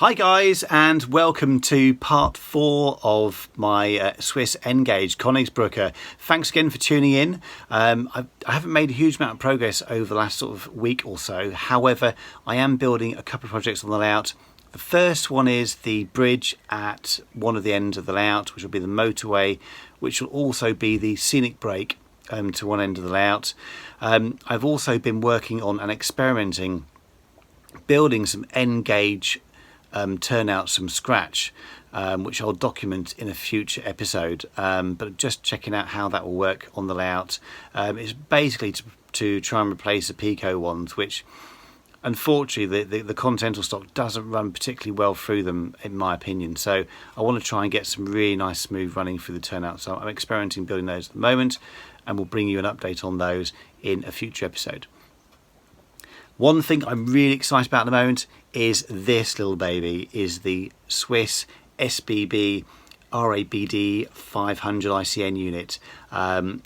Hi guys, and welcome to part 4 of my Swiss N-gauge Konigsbrucke. Thanks again for tuning in. I haven't made a huge amount of progress over the last sort of week or so. However, I am building a couple of projects on the layout. The first one is the bridge at one of the ends of the layout, which will be the motorway, which will also be the scenic break to one end of the layout. I've also been working on and experimenting building some N-gauge turnouts from scratch, which I'll document in a future episode, but just checking out how that will work on the layout. It's basically to try and replace the Pico ones, which unfortunately the continental stock doesn't run particularly well through them, in my opinion. So I want to try and get some really nice smooth running through the turnout. So I'm experimenting building those at the moment, and we'll bring you an update on those in a future episode. One thing I'm really excited about at the moment is this little baby, is the Swiss SBB RABD 500 ICN unit,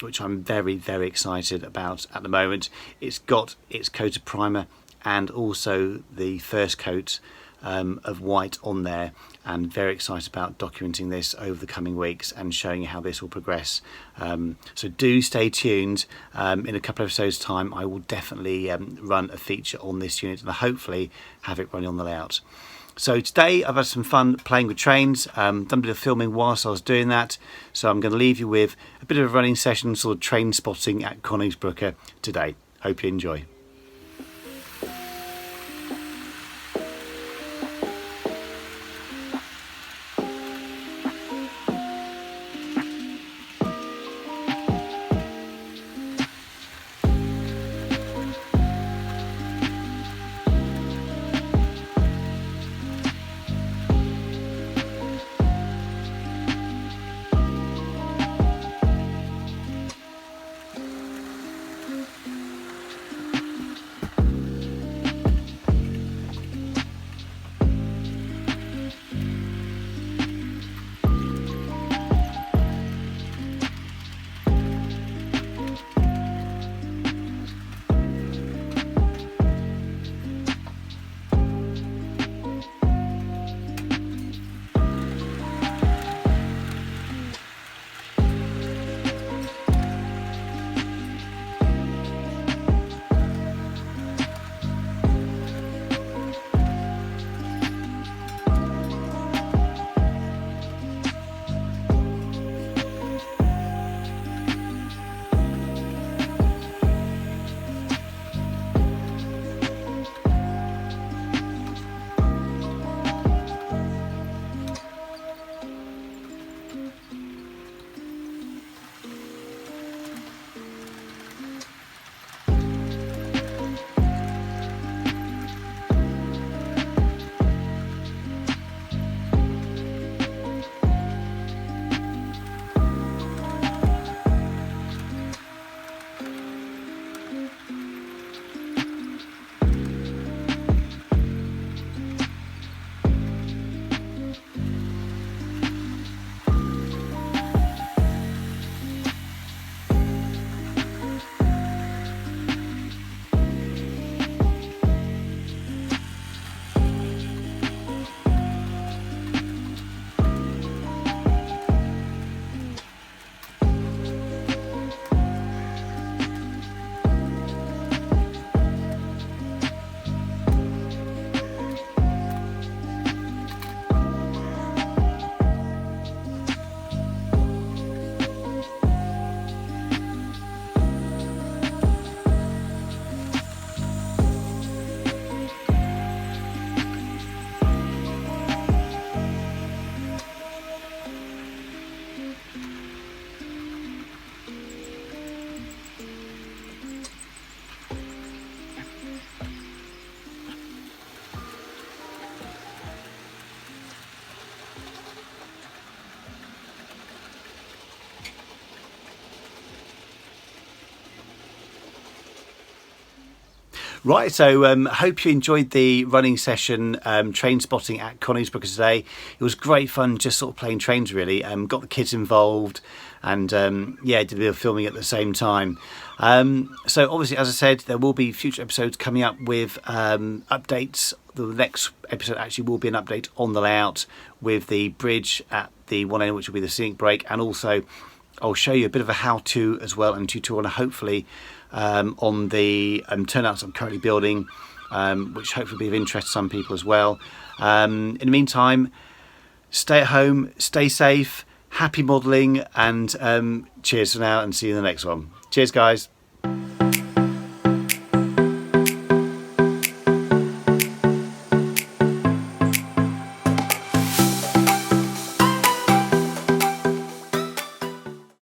which I'm very excited about at the moment. It's got its coat of primer and also the first coat of white on there, and very excited about documenting this over the coming weeks and showing you how this will progress. So do stay tuned. In a couple of episodes time I will definitely run a feature on this unit and hopefully have it running on the layout. So today I've had some fun playing with trains, done a bit of filming whilst I was doing that, so I'm going to leave you with a bit of a running session, sort of train spotting at Konigsbrucke today. Hope you enjoy. Right, so hope you enjoyed the running session, train spotting at Konigsbrucke today. It was great fun, just sort of playing trains really. Got the kids involved, and yeah, did a bit of filming at the same time. So obviously, as I said, there will be future episodes coming up with updates the next episode actually will be an update on the layout with the bridge at the one end, which will be the scenic break, and also I'll show you a bit of a how-to as well, and tutorial, and hopefully on the turnouts I'm currently building, which hopefully will be of interest to some people as well. In the meantime, stay at home, stay safe, happy modelling, and cheers for now, and see you in the next one. Cheers, guys.